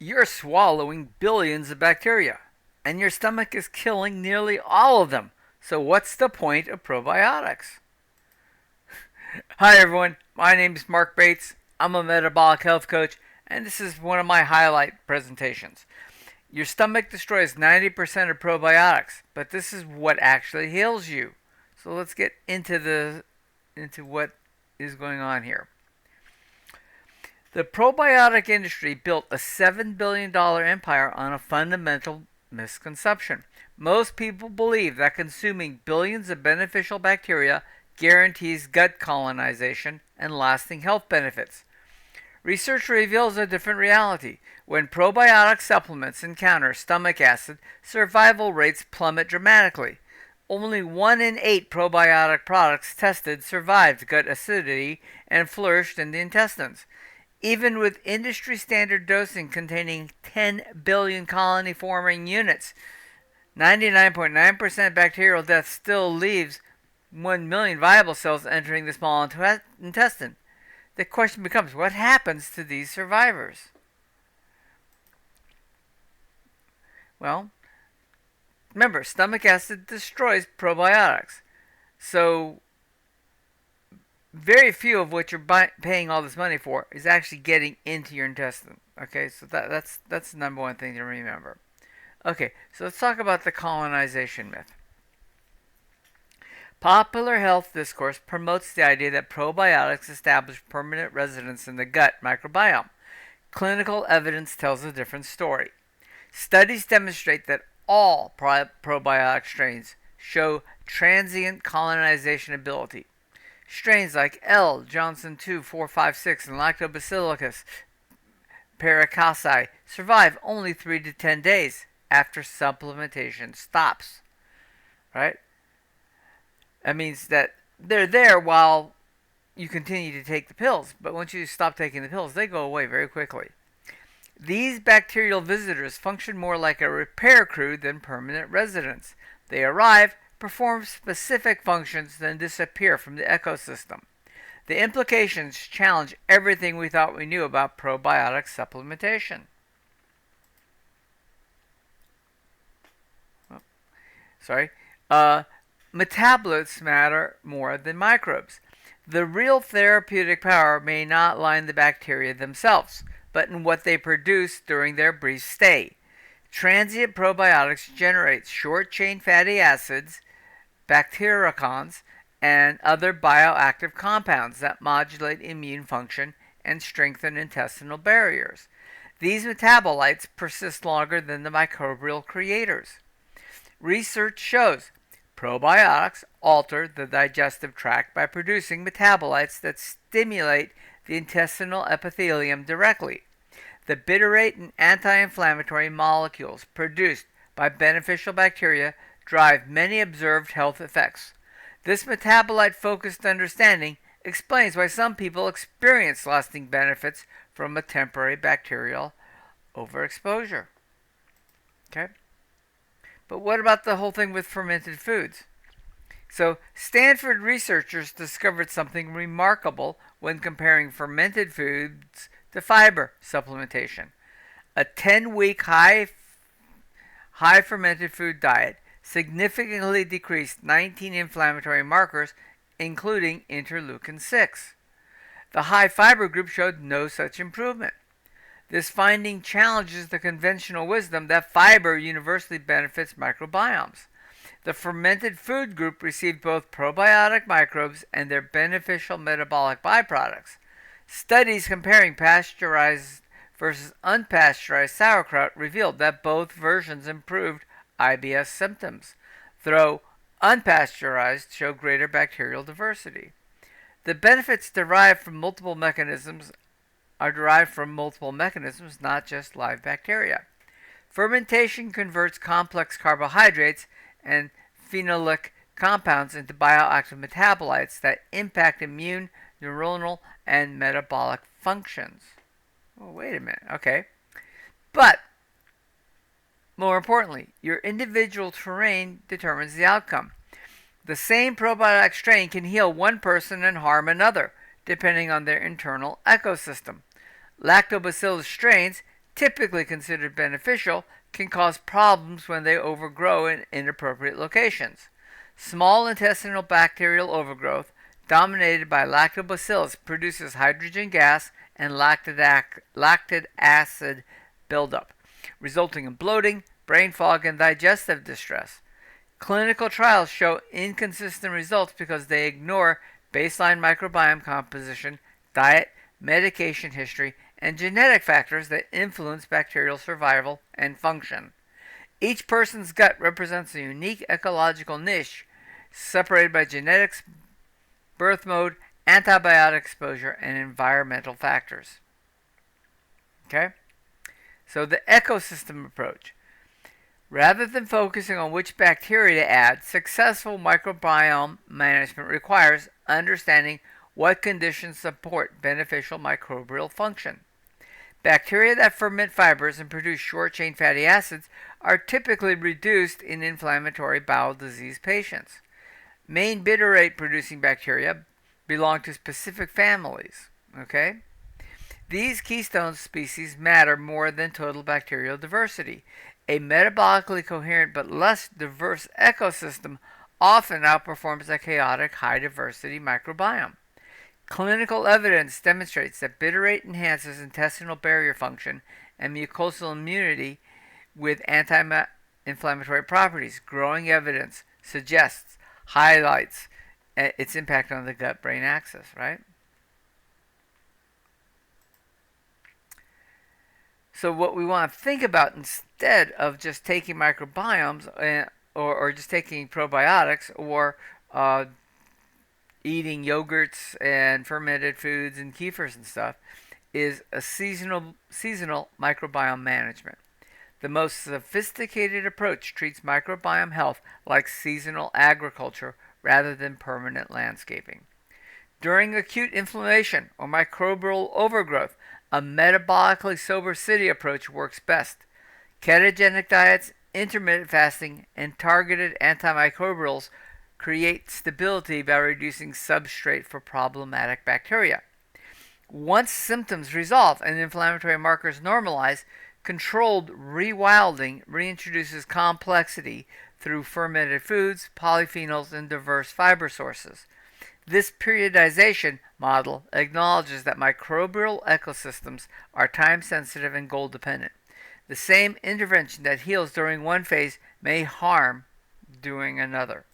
You're swallowing billions of bacteria, and your stomach is killing nearly all of them. So, what's the point of probiotics? Hi, everyone. My name is Marc Bates. I'm a metabolic health coach, and this is one of my highlight presentations. Your stomach destroys 90% of probiotics, but this is what actually heals you. So let's get into what is going on here. The probiotic industry built a $7 billion empire on a fundamental misconception. Most people believe that consuming billions of beneficial bacteria guarantees gut colonization and lasting health benefits. Research reveals a different reality. When probiotic supplements encounter stomach acid, survival rates plummet dramatically. Only 1 in 8 probiotic products tested survived gut acidity and flourished in the intestines. Even with industry standard dosing containing 10 billion colony forming units, 99.9% bacterial death still leaves 1 million viable cells entering the small intestine. The question becomes, what happens to these survivors? Well, remember, stomach acid destroys probiotics. So, very few of what you're paying all this money for is actually getting into your intestine. Okay, so that's the number one thing to remember. Okay, so let's talk about the colonization myth. Popular health discourse promotes the idea that probiotics establish permanent residence in the gut microbiome. Clinical evidence tells a different story. Studies demonstrate that all probiotic strains show transient colonization ability. Strains like L. Johnson 2, 4, 5, 6, and Lactobacillus paracasi survive only 3 to 10 days after supplementation stops. Right? That means that they're there while you continue to take the pills, but once you stop taking the pills, they go away very quickly. These bacterial visitors function more like a repair crew than permanent residents. They arrive, perform specific functions, then disappear from the ecosystem. The implications challenge everything we thought we knew about probiotic supplementation. Oh, sorry. Metabolites matter more than microbes. The real therapeutic power may not lie in the bacteria themselves, but in what they produce during their brief stay. Transient probiotics generate short-chain fatty acids, bacteriocons, and other bioactive compounds that modulate immune function and strengthen intestinal barriers. These metabolites persist longer than the microbial creators. Research shows probiotics alter the digestive tract by producing metabolites that stimulate the intestinal epithelium directly. The butyrate and anti-inflammatory molecules produced by beneficial bacteria drive many observed health effects. This metabolite-focused understanding explains why some people experience lasting benefits from a temporary bacterial overexposure. Okay? But what about the whole thing with fermented foods? So, Stanford researchers discovered something remarkable when comparing fermented foods to fiber supplementation. A 10-week high fermented food diet significantly decreased 19 inflammatory markers, including interleukin 6. The high fiber group showed no such improvement. This finding challenges the conventional wisdom that fiber universally benefits microbiomes. The fermented food group received both probiotic microbes and their beneficial metabolic byproducts. Studies comparing pasteurized versus unpasteurized sauerkraut revealed that both versions improved IBS symptoms, though unpasteurized show greater bacterial diversity. The benefits are derived from multiple mechanisms, not just live bacteria. Fermentation converts complex carbohydrates and phenolic compounds into bioactive metabolites that impact immune, neuronal, and metabolic functions. Oh, wait a minute. Okay. But, more importantly, your individual terrain determines the outcome. The same probiotic strain can heal one person and harm another, depending on their internal ecosystem. Lactobacillus strains typically considered beneficial, can cause problems when they overgrow in inappropriate locations. Small intestinal bacterial overgrowth, dominated by lactobacillus, produces hydrogen gas and lactic acid buildup, resulting in bloating, brain fog, and digestive distress. Clinical trials show inconsistent results because they ignore baseline microbiome composition, diet, medication history, and genetic factors that influence bacterial survival and function. Each person's gut represents a unique ecological niche separated by genetics, birth mode, antibiotic exposure, and environmental factors. Okay? So the ecosystem approach. Rather than focusing on which bacteria to add, successful microbiome management requires understanding what conditions support beneficial microbial function. Bacteria that ferment fibers and produce short-chain fatty acids are typically reduced in inflammatory bowel disease patients. Main butyrate-producing bacteria belong to specific families. Okay? These keystone species matter more than total bacterial diversity. A metabolically coherent but less diverse ecosystem often outperforms a chaotic, high-diversity microbiome. Clinical evidence demonstrates that butyrate enhances intestinal barrier function and mucosal immunity with anti-inflammatory properties. Growing evidence highlights its impact on the gut-brain axis, right? So what we want to think about instead of just taking microbiomes or just taking probiotics or eating yogurts and fermented foods and kefirs and stuff is a seasonal microbiome management. The most sophisticated approach treats microbiome health like seasonal agriculture rather than permanent landscaping. During acute inflammation or microbial overgrowth, a metabolically sober city approach works best. Ketogenic diets, intermittent fasting, and targeted antimicrobials create stability by reducing substrate for problematic bacteria. Once symptoms resolve and inflammatory markers normalize, controlled rewilding reintroduces complexity through fermented foods, polyphenols, and diverse fiber sources. This periodization model acknowledges that microbial ecosystems are time-sensitive and goal-dependent. The same intervention that heals during one phase may harm during another.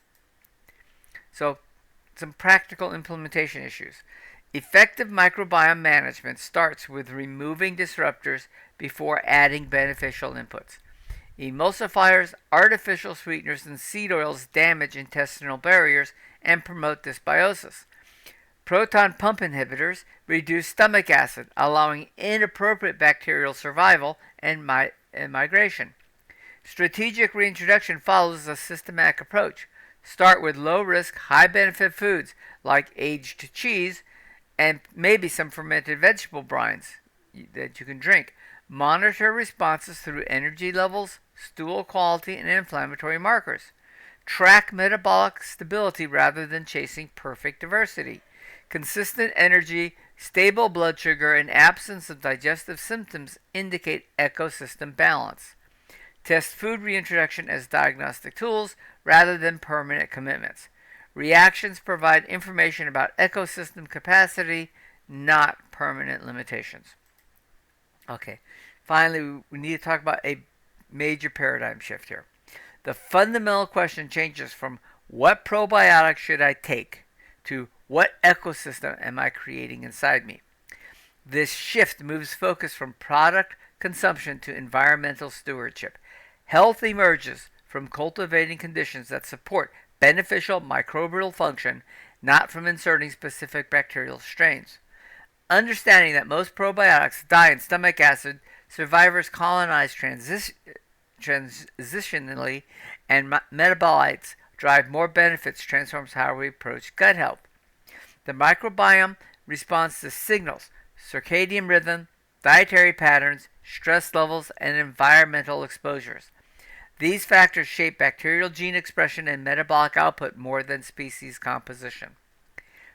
So, some practical implementation issues. Effective microbiome management starts with removing disruptors before adding beneficial inputs. Emulsifiers, artificial sweeteners, and seed oils damage intestinal barriers and promote dysbiosis. Proton pump inhibitors reduce stomach acid, allowing inappropriate bacterial survival and migration. Strategic reintroduction follows a systematic approach. Start with low-risk, high-benefit foods like aged cheese and maybe some fermented vegetable brines that you can drink. Monitor responses through energy levels, stool quality, and inflammatory markers. Track metabolic stability rather than chasing perfect diversity. Consistent energy, stable blood sugar, and absence of digestive symptoms indicate ecosystem balance. Test food reintroduction as diagnostic tools rather than permanent commitments. Reactions provide information about ecosystem capacity, not permanent limitations. Okay, finally, we need to talk about a major paradigm shift here. The fundamental question changes from what probiotic should I take to what ecosystem am I creating inside me. This shift moves focus from product consumption to environmental stewardship. Health emerges from cultivating conditions that support beneficial microbial function, not from inserting specific bacterial strains. Understanding that most probiotics die in stomach acid, survivors colonize transitionally, and metabolites drive more benefits transforms how we approach gut health. The microbiome responds to signals, circadian rhythm, dietary patterns, stress levels, and environmental exposures. These factors shape bacterial gene expression and metabolic output more than species composition.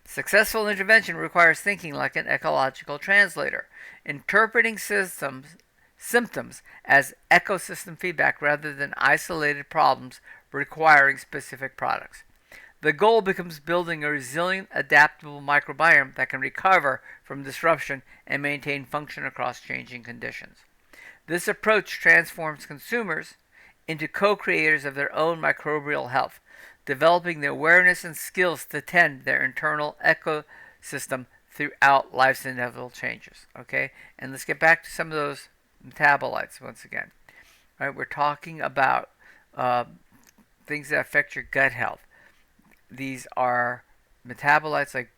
Successful intervention requires thinking like an ecological translator, interpreting systems symptoms as ecosystem feedback rather than isolated problems requiring specific products. The goal becomes building a resilient, adaptable microbiome that can recover from disruption and maintain function across changing conditions. This approach transforms consumers into co-creators of their own microbial health, developing the awareness and skills to tend their internal ecosystem throughout life's inevitable changes. Okay, and let's get back to some of those metabolites once again. All right, we're talking about things that affect your gut health. These are metabolites like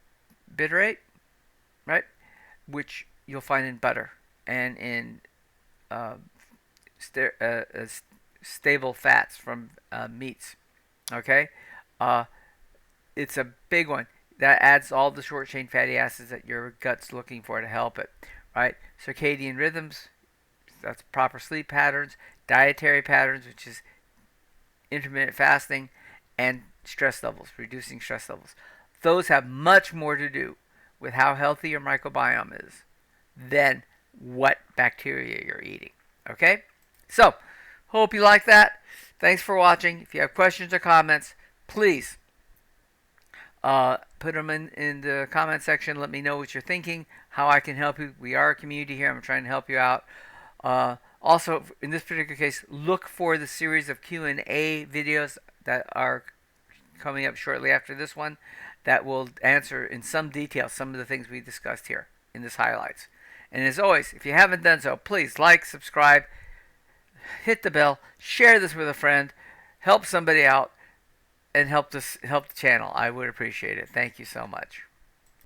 butyrate, right, which you'll find in butter and in stable fats from meats. Okay, it's a big one that adds all the short chain fatty acids that your gut's looking for to help it. Right, circadian rhythms, that's proper sleep patterns, dietary patterns, which is intermittent fasting, and stress levels, reducing stress levels. Those have much more to do with how healthy your microbiome is than what bacteria you're eating. Okay? So, hope you like that. Thanks for watching. If you have questions or comments, please put them in the comment section. Let me know what you're thinking, how I can help you. We are a community here. I'm trying to help you out. Also, in this particular case, look for the series of Q&A videos that are coming up shortly after this one that will answer in some detail some of the things we discussed here in this highlights. And as always, if you haven't done so, please like, subscribe, hit the bell, share this with a friend, help somebody out, and help the channel. I would appreciate it. Thank you so much.